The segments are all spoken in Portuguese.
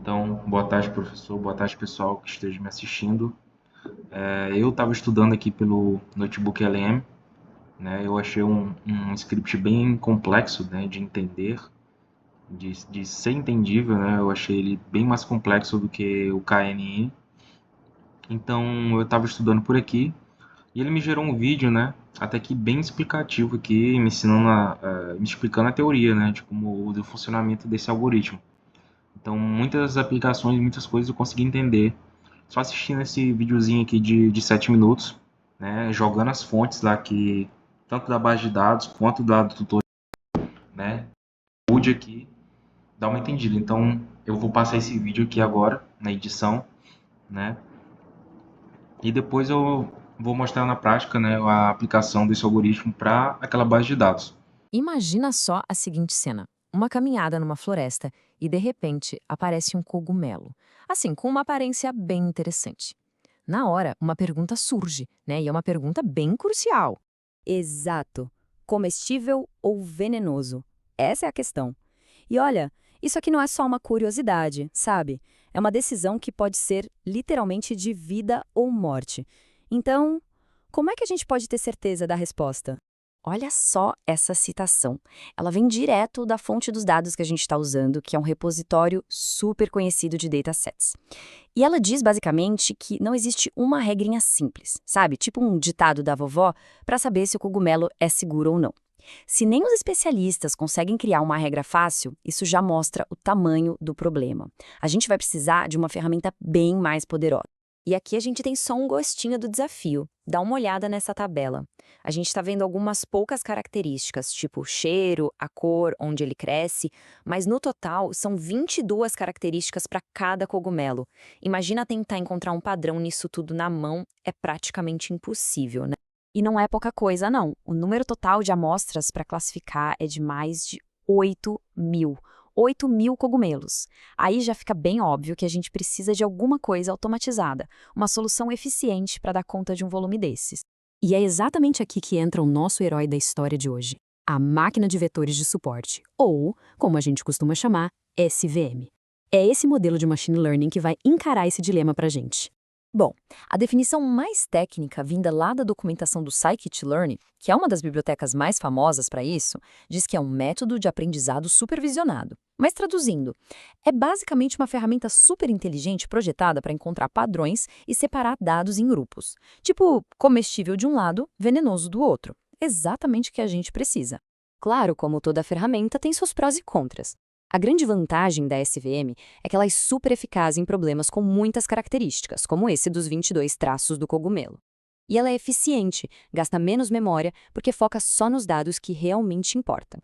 Então, boa tarde, professor. Boa tarde, pessoal que esteja me assistindo. Eu estava estudando aqui pelo Notebook LM, né? Eu achei um script bem complexo, né, de entender, de ser entendível, né? Eu achei ele bem mais complexo do que o KNN. Então, eu estava estudando por aqui e ele me gerou um vídeo, né? Até que bem explicativo aqui, me ensinando, me explicando a teoria, né, de como do funcionamento desse algoritmo. Então, muitas aplicações, muitas coisas eu consegui entender só assistindo esse videozinho aqui de 7 minutos, né, jogando as fontes lá que tanto da base de dados quanto do tutor, né, pude aqui dar uma entendida. Então, eu vou passar esse vídeo aqui agora na edição, né, e depois eu vou mostrar na prática, né, a aplicação desse algoritmo para aquela base de dados. Imagina só a seguinte cena: uma caminhada numa floresta e, de repente, aparece um cogumelo. Assim, com uma aparência bem interessante. Na hora, uma pergunta surge, né? E é uma pergunta bem crucial. Exato. Comestível ou venenoso? Essa é a questão. E olha, isso aqui não é só uma curiosidade, sabe? É uma decisão que pode ser literalmente de vida ou morte. Então, como é que a gente pode ter certeza da resposta? Olha só essa citação. Ela vem direto da fonte dos dados que a gente está usando, que é um repositório super conhecido de datasets. E ela diz basicamente que não existe uma regrinha simples, sabe? Tipo um ditado da vovó, para saber se o cogumelo é seguro ou não. Se nem os especialistas conseguem criar uma regra fácil, isso já mostra o tamanho do problema. A gente vai precisar de uma ferramenta bem mais poderosa. E aqui a gente tem só um gostinho do desafio. Dá uma olhada nessa tabela. A gente está vendo algumas poucas características, tipo o cheiro, a cor, onde ele cresce, mas no total são 22 características para cada cogumelo. Imagina tentar encontrar um padrão nisso tudo na mão, é praticamente impossível, né? E não é pouca coisa, não. O número total de amostras para classificar é de mais de 8.000. 8.000 cogumelos. Aí já fica bem óbvio que a gente precisa de alguma coisa automatizada, uma solução eficiente para dar conta de um volume desses. E é exatamente aqui que entra o nosso herói da história de hoje, a máquina de vetores de suporte, ou, como a gente costuma chamar, SVM. É esse modelo de machine learning que vai encarar esse dilema para a gente. Bom, a definição mais técnica vinda lá da documentação do Scikit-learn, que é uma das bibliotecas mais famosas para isso, diz que é um método de aprendizado supervisionado. Mas traduzindo, é basicamente uma ferramenta super inteligente projetada para encontrar padrões e separar dados em grupos. Tipo, comestível de um lado, venenoso do outro. Exatamente o que a gente precisa. Claro, como toda ferramenta, tem seus prós e contras. A grande vantagem da SVM é que ela é super eficaz em problemas com muitas características, como esse dos 22 traços do cogumelo. E ela é eficiente, gasta menos memória, porque foca só nos dados que realmente importam.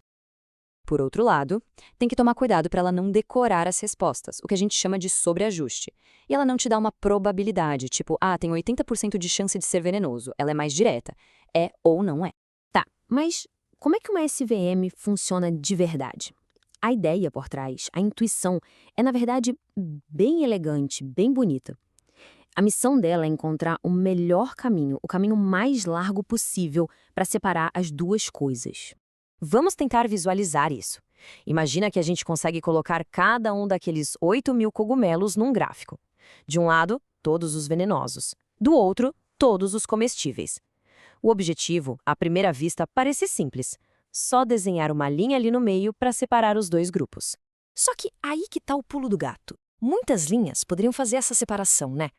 Por outro lado, tem que tomar cuidado para ela não decorar as respostas, o que a gente chama de sobreajuste. E ela não te dá uma probabilidade, tipo, tem 80% de chance de ser venenoso. Ela é mais direta. É ou não é. Tá, mas como é que uma SVM funciona de verdade? A ideia por trás, a intuição, é na verdade bem elegante, bem bonita. A missão dela é encontrar o melhor caminho, o caminho mais largo possível para separar as duas coisas. Vamos tentar visualizar isso. Imagina que a gente consegue colocar cada um daqueles 8.000 cogumelos num gráfico. De um lado, todos os venenosos. Do outro, todos os comestíveis. O objetivo, à primeira vista, parece simples. Só desenhar uma linha ali no meio para separar os dois grupos. Só que aí que está o pulo do gato. Muitas linhas poderiam fazer essa separação, né?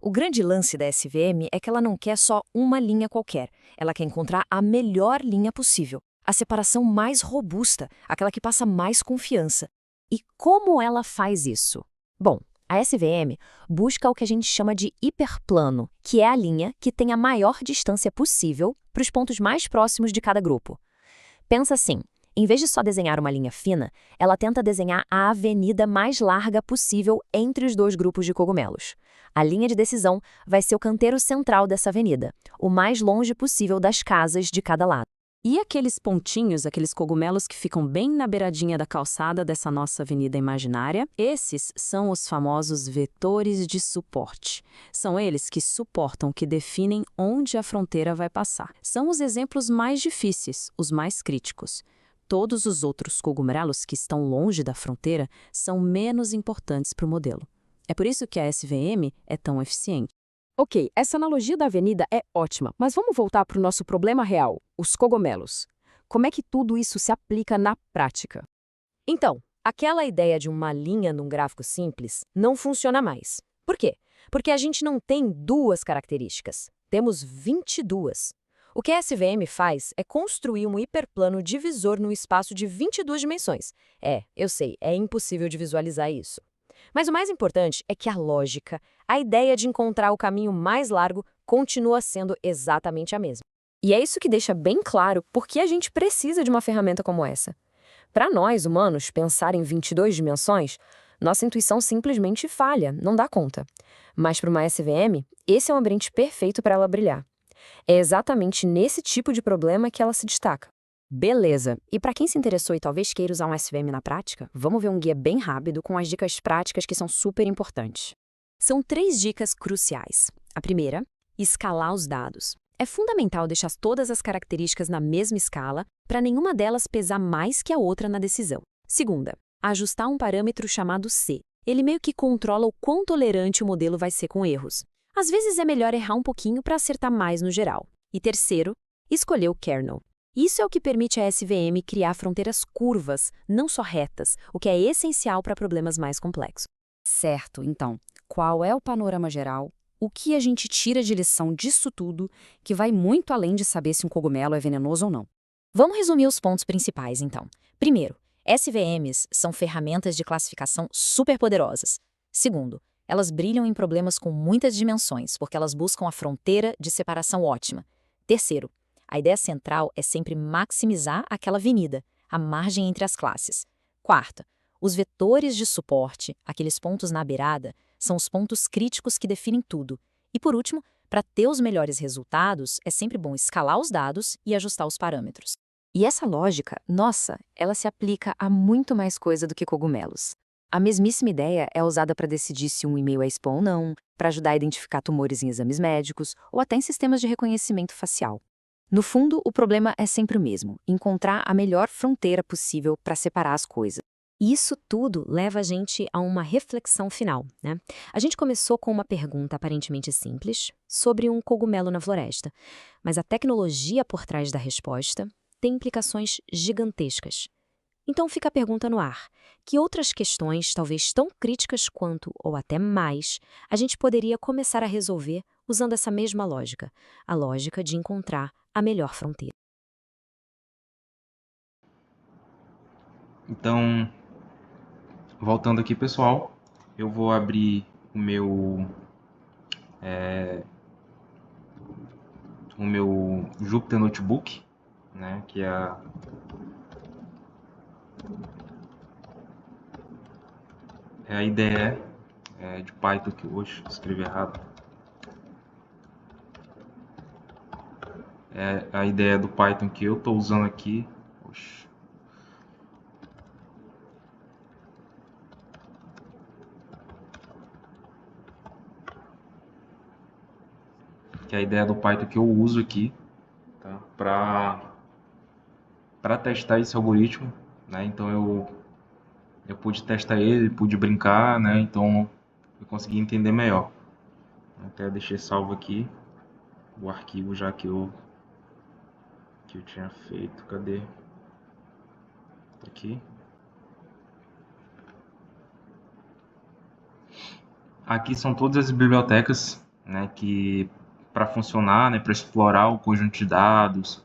O grande lance da SVM é que ela não quer só uma linha qualquer. Ela quer encontrar a melhor linha possível. A separação mais robusta, aquela que passa mais confiança. E como ela faz isso? Bom, a SVM busca o que a gente chama de hiperplano, que é a linha que tem a maior distância possível para os pontos mais próximos de cada grupo. Pensa assim, em vez de só desenhar uma linha fina, ela tenta desenhar a avenida mais larga possível entre os dois grupos de cogumelos. A linha de decisão vai ser o canteiro central dessa avenida, o mais longe possível das casas de cada lado. E aqueles pontinhos, aqueles cogumelos que ficam bem na beiradinha da calçada dessa nossa avenida imaginária, esses são os famosos vetores de suporte. São eles que suportam, que definem onde a fronteira vai passar. São os exemplos mais difíceis, os mais críticos. todos os outros cogumelos que estão longe da fronteira são menos importantes para o modelo. É por isso que a SVM é tão eficiente. Ok, essa analogia da avenida é ótima, mas vamos voltar para o nosso problema real, os cogumelos. Como é que tudo isso se aplica na prática? Então, aquela ideia de uma linha num gráfico simples não funciona mais. Por quê? Porque a gente não tem duas características, temos 22. O que a SVM faz é construir um hiperplano divisor no espaço de 22 dimensões. Eu sei, é impossível de visualizar isso. Mas o mais importante é que a lógica, a ideia de encontrar o caminho mais largo, continua sendo exatamente a mesma. E é isso que deixa bem claro por que a gente precisa de uma ferramenta como essa. Para nós, humanos, pensar em 22 dimensões, nossa intuição simplesmente falha, não dá conta. Mas para uma SVM, esse é um ambiente perfeito para ela brilhar. É exatamente nesse tipo de problema que ela se destaca. Beleza. E para quem se interessou e talvez queira usar um SVM na prática, vamos ver um guia bem rápido com as dicas práticas que são super importantes. São 3 dicas cruciais. A primeira, escalar os dados. É fundamental deixar todas as características na mesma escala para nenhuma delas pesar mais que a outra na decisão. Segunda, ajustar um parâmetro chamado C. Ele meio que controla o quão tolerante o modelo vai ser com erros. Às vezes é melhor errar um pouquinho para acertar mais no geral. E terceiro, escolher o kernel. Isso é o que permite a SVM criar fronteiras curvas, não só retas, o que é essencial para problemas mais complexos. Certo, então, qual é o panorama geral? O que a gente tira de lição disso tudo, que vai muito além de saber se um cogumelo é venenoso ou não? Vamos resumir os pontos principais, então. Primeiro, SVMs são ferramentas de classificação superpoderosas. Segundo, elas brilham em problemas com muitas dimensões, porque elas buscam a fronteira de separação ótima. Terceiro, a ideia central é sempre maximizar aquela avenida, a margem entre as classes. Quarta, os vetores de suporte, aqueles pontos na beirada, são os pontos críticos que definem tudo. E por último, para ter os melhores resultados, é sempre bom escalar os dados e ajustar os parâmetros. E essa lógica, nossa, ela se aplica a muito mais coisa do que cogumelos. A mesmíssima ideia é usada para decidir se um e-mail é spam ou não, para ajudar a identificar tumores em exames médicos ou até em sistemas de reconhecimento facial. No fundo, o problema é sempre o mesmo, encontrar a melhor fronteira possível para separar as coisas. E isso tudo leva a gente a uma reflexão final, né? A gente começou com uma pergunta aparentemente simples sobre um cogumelo na floresta, mas a tecnologia por trás da resposta tem implicações gigantescas. Então fica a pergunta no ar: que outras questões, talvez tão críticas quanto ou até mais, a gente poderia começar a resolver usando essa mesma lógica, a lógica de encontrar a melhor fronteira? Então, voltando aqui, pessoal, eu vou abrir o meu Jupyter Notebook, né, que é a ideia de Python que hoje escrevi errado. É a ideia do Python que eu estou usando aqui. Oxe. Que é a ideia do Python que eu uso aqui, tá? Para testar esse algoritmo, né? Então eu pude testar ele, pude brincar, né? Então eu consegui entender melhor. Até deixei salvo aqui o arquivo já que eu tinha feito. Cadê? Tá aqui. Aqui são todas as bibliotecas, né, que para funcionar, né, para explorar o conjunto de dados,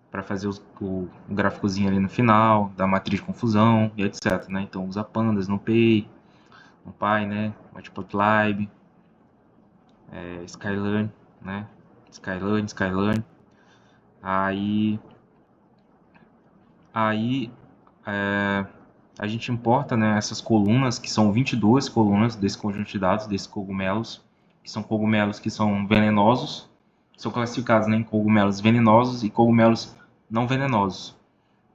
para fazer o gráficozinho ali no final, da matriz de confusão e etc, né? Então usa pandas, NumPy, né, Matplotlib, Skylern, né? Skylern. Aí a gente importa, né, essas colunas, que são 22 colunas desse conjunto de dados, desses cogumelos, que são cogumelos que são venenosos, são classificados, né, em cogumelos venenosos e cogumelos não venenosos,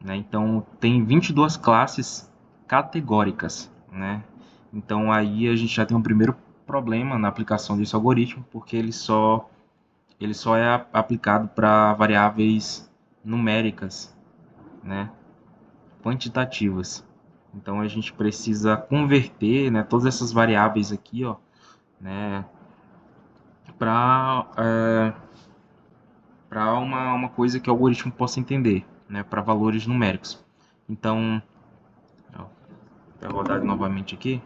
né? Então tem 22 classes categóricas, né? Então aí a gente já tem um primeiro problema na aplicação desse algoritmo, porque ele só é aplicado para variáveis numéricas, né? quantitativas. Então a gente precisa converter, né, todas essas variáveis aqui, ó, né, para uma coisa que o algoritmo possa entender, né, para valores numéricos. Então, vou rodar novamente aqui.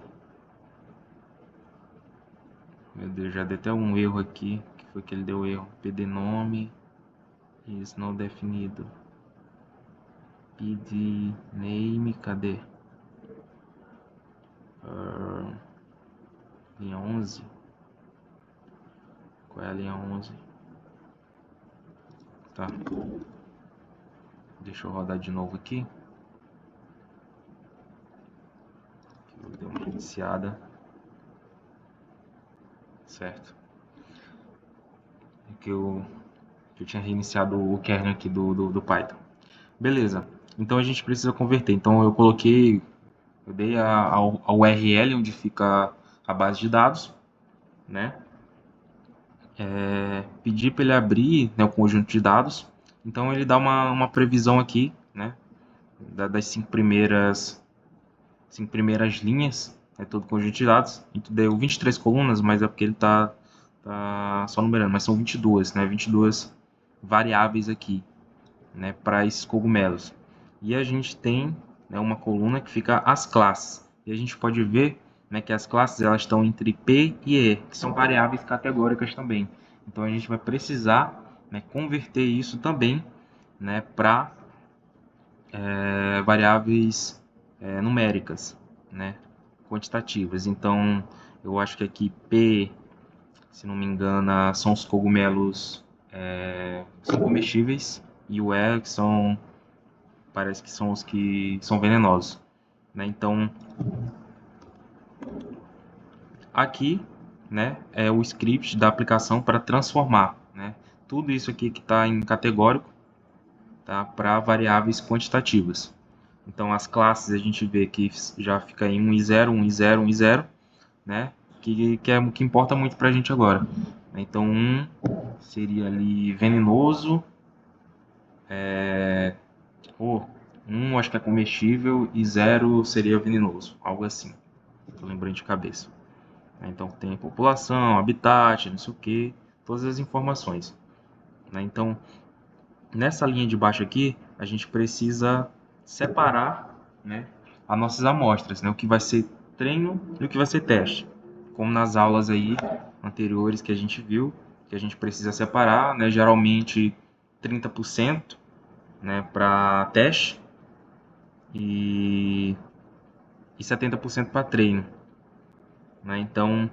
Meu Deus, já deu até um erro aqui. Que foi que ele deu erro? PD nome is não definido. PD name, cadê? Linha 11. Qual é a linha 11? Tá. Deixa eu rodar de novo aqui. Deu uma iniciada. Certo. Que eu tinha reiniciado o kernel aqui do Python. Beleza. Então a gente precisa converter. Então eu dei a URL onde fica a base de dados, né? Pedi para ele abrir, né, o conjunto de dados. Então ele dá uma previsão aqui, né, das cinco primeiras linhas, todo o conjunto de dados. Então, deu 23 colunas, mas é porque ele tá só numerando, mas são 22, né, 22 variáveis aqui, né, para esses cogumelos. E a gente tem, né, uma coluna que fica as classes. E a gente pode ver, né, que as classes elas estão entre P e E, que são variáveis categóricas também. Então a gente vai precisar, né, converter isso também, né, para variáveis numéricas, né, quantitativas. Então eu acho que aqui P, se não me engano, são os cogumelos são comestíveis, e o E que parece que são os que são venenosos, né? Então aqui, né, é o script da aplicação para transformar, né, tudo isso aqui que está em categórico, tá, para variáveis quantitativas. Então as classes a gente vê que já fica em 1 e 0, 1 e 0, 1 e 0, né, que é o que importa muito para a gente agora. Então 1 seria ali venenoso, 1 acho que é comestível e 0 seria venenoso, algo assim. Tô lembrando de cabeça. Então tem população, habitat, não sei o que, todas as informações. Então nessa linha de baixo aqui a gente precisa separar, né, as nossas amostras, né, o que vai ser treino e o que vai ser teste, como nas aulas aí anteriores que a gente viu, que a gente precisa separar, né, geralmente 30%, né, para teste e 70% para treino, né? Então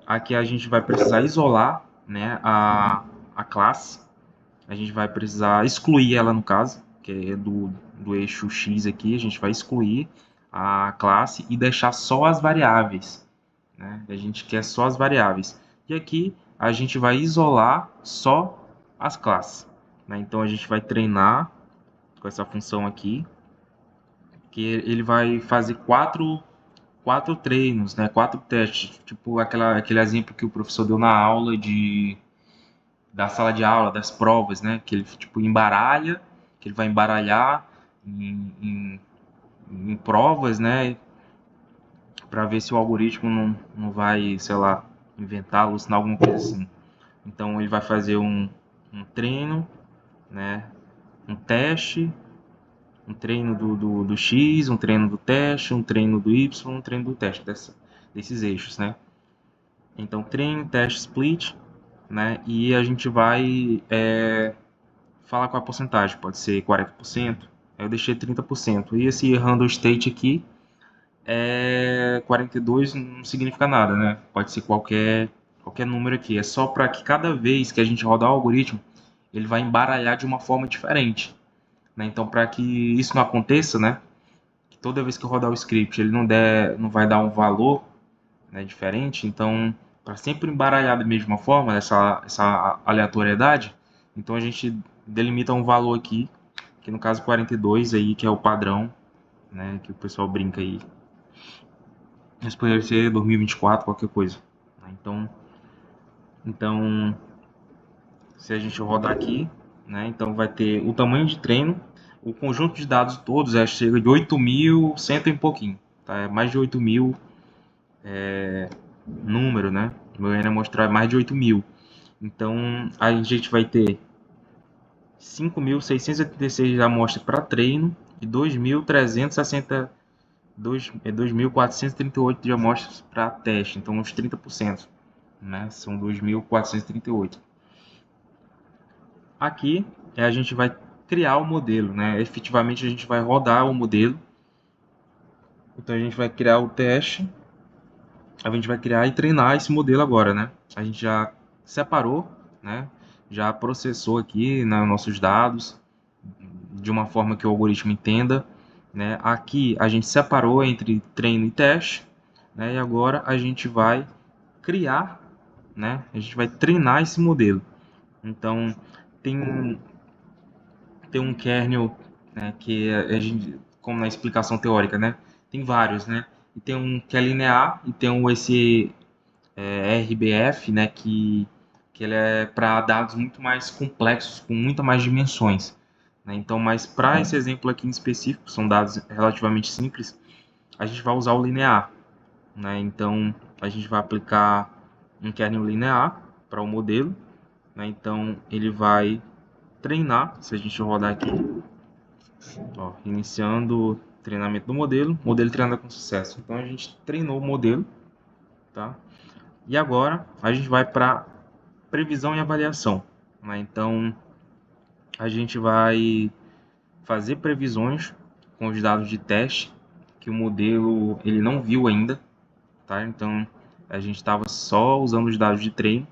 aqui a gente vai precisar isolar, né, a classe, a gente vai precisar excluir ela no caso, que é do eixo X aqui, a gente vai excluir a classe e deixar só as variáveis, né? A gente quer só as variáveis. E aqui a gente vai isolar só as classes, né? Então a gente vai treinar com essa função aqui, que ele vai fazer quatro treinos, né? 4 testes, tipo aquele exemplo que o professor deu na aula da sala de aula, das provas, né? Que ele tipo embaralha, que ele vai embaralhar em provas, né? Para ver se o algoritmo não vai, sei lá, inventar, alucinar alguma coisa assim. Então ele vai fazer um treino, né? Um teste, um treino do X, um treino do teste, um treino do Y, um treino do teste, desses eixos, né? Então, treino, teste, split, né? E a gente vai falar qual é a porcentagem, pode ser 40%, eu deixei 30%. E esse random state aqui, 42 não significa nada, né? Pode ser qualquer número aqui, é só para que cada vez que a gente rodar o algoritmo, ele vai embaralhar de uma forma diferente. Né? Então, para que isso não aconteça, né, que toda vez que eu rodar o script ele não vai dar um valor, né, diferente, então para sempre embaralhar da mesma forma, essa aleatoriedade, então a gente delimita um valor aqui, que no caso 42 aí, que é o padrão, né, que o pessoal brinca aí. Isso poderia ser 2024, qualquer coisa. Então se a gente rodar aqui, né, então vai ter o tamanho de treino, o conjunto de dados todos chega de 8.100 e pouquinho, tá? É mais de 8.000 número, né? O meu ia mostrar mais de 8.000. Então, a gente vai ter 5.686 amostras para treino e 2.438 de amostras para teste. Então, uns 30%, né? São 2.438. Aqui a gente vai criar o modelo, né? Efetivamente a gente vai rodar o modelo. Então a gente vai criar o teste, a gente vai criar e treinar esse modelo agora, né? A gente já separou, né? Já processou aqui, né, nossos dados de uma forma que o algoritmo entenda, né? Aqui a gente separou entre treino e teste, né? E agora a gente vai criar, né? A gente vai treinar esse modelo. Então tem um kernel, né, que a gente, como na explicação teórica, né, tem vários, né, e tem um que é linear e tem esse RBF, né, que ele é para dados muito mais complexos, com muitas mais dimensões, né. Então, mas para esse exemplo aqui em específico, são dados relativamente simples, a gente vai usar o linear, né. Então a gente vai aplicar um kernel linear para o modelo, né. Então ele vai treinar, se a gente rodar aqui, ó, iniciando o treinamento do modelo treinado com sucesso. Então a gente treinou o modelo, tá? E agora a gente vai para previsão e avaliação, né? Então a gente vai fazer previsões com os dados de teste que o modelo ele não viu ainda, tá? Então a gente estava só usando os dados de treino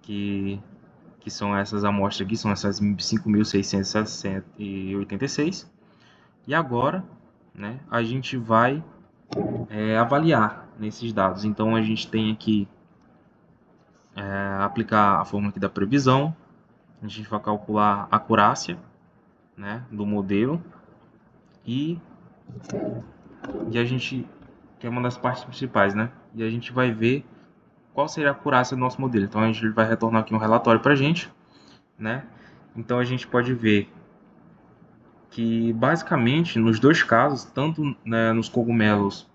que são essas amostras aqui, são essas 5.686. E agora, né, a gente vai avaliar nesses dados. Então, a gente tem aqui aplicar a fórmula aqui da previsão, a gente vai calcular a acurácia, né, do modelo e a gente, que é uma das partes principais, né, e a gente vai ver qual seria a acurácia do nosso modelo. Então, a gente vai retornar aqui um relatório para a gente, né. Então, a gente pode ver que basicamente nos dois casos, tanto, né, nos cogumelos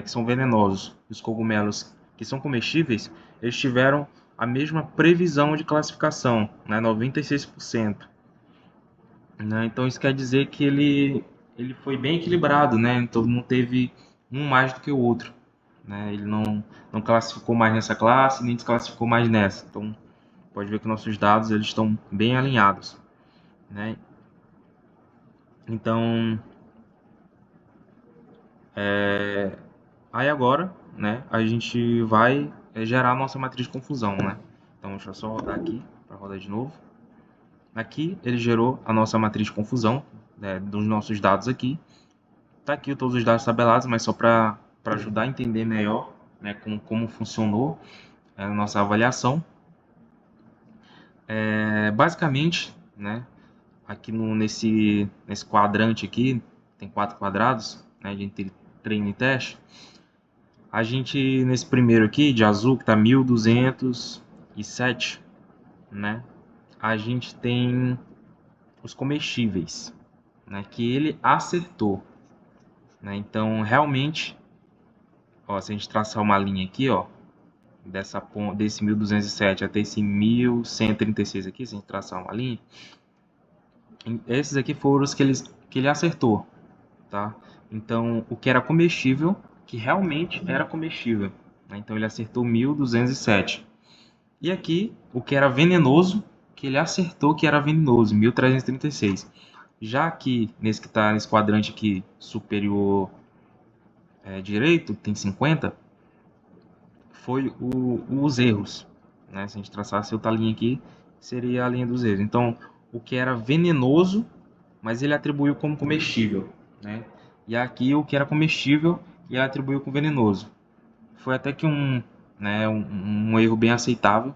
que são venenosos e os cogumelos que são comestíveis, eles tiveram a mesma previsão de classificação, né, 96%. Né? Então isso quer dizer que ele foi bem equilibrado, né? Então não teve um mais do que o outro. Né? Ele não classificou mais nessa classe, nem desclassificou mais nessa. Então pode ver que nossos dados eles estão bem alinhados. Né? Então, aí agora, né, a gente vai gerar a nossa matriz de confusão, né? Então, deixa eu só rodar aqui, para rodar de novo. Aqui, ele gerou a nossa matriz de confusão, né, dos nossos dados aqui. Tá aqui todos os dados tabelados, mas só para ajudar a entender melhor, né, como funcionou a nossa avaliação. Basicamente, né, aqui nesse quadrante aqui, tem 4 quadrados, né, entre treino e teste. A gente, nesse primeiro aqui, de azul, que está 1.207, né? A gente tem os comestíveis, né? Que ele acertou, né? Então, realmente, ó, se a gente traçar uma linha aqui, ó, desse 1.207 até esse 1.136 aqui, se a gente traçar uma linha, esses aqui foram os que ele acertou, tá? Então, o que era comestível, que realmente era comestível, né? Então ele acertou 1.207. E aqui, o que era venenoso, que ele acertou que era venenoso, 1.336. Já aqui, nesse que está nesse quadrante aqui superior direito, tem 50, foi os erros, né? Se a gente traçasse outra linha aqui, seria a linha dos erros. Então, o que era venenoso, mas ele atribuiu como comestível, né? E aqui o que era comestível e ele atribuiu como venenoso. Foi até que um erro bem aceitável,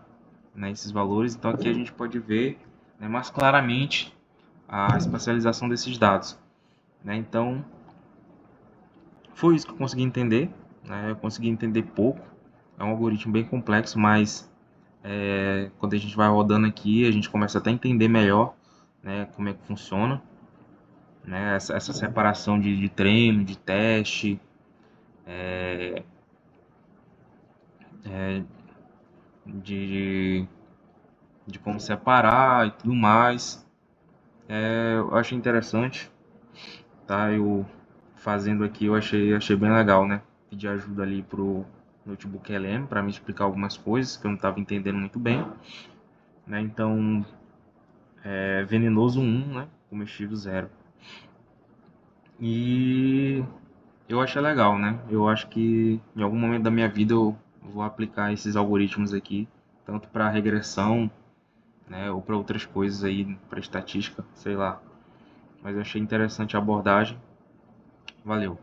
né, esses valores. Então aqui a gente pode ver, né, mais claramente a espacialização desses dados. Né? Então foi isso que eu consegui entender. Né? Eu consegui entender pouco. É um algoritmo bem complexo, mas quando a gente vai rodando aqui, a gente começa até a entender melhor, né, como é que funciona, né, essa separação de treino, de teste, de, de como separar e tudo mais. Eu achei interessante, tá? Eu fazendo aqui eu achei bem legal, né? Pedi ajuda ali pro Notebook LM para me explicar algumas coisas que eu não estava entendendo muito bem, né? Então, venenoso 1, né? Comestível 0. E eu achei legal, né? Eu acho que em algum momento da minha vida eu vou aplicar esses algoritmos aqui, tanto para regressão, né, ou para outras coisas aí, para estatística, sei lá. Mas eu achei interessante a abordagem. Valeu.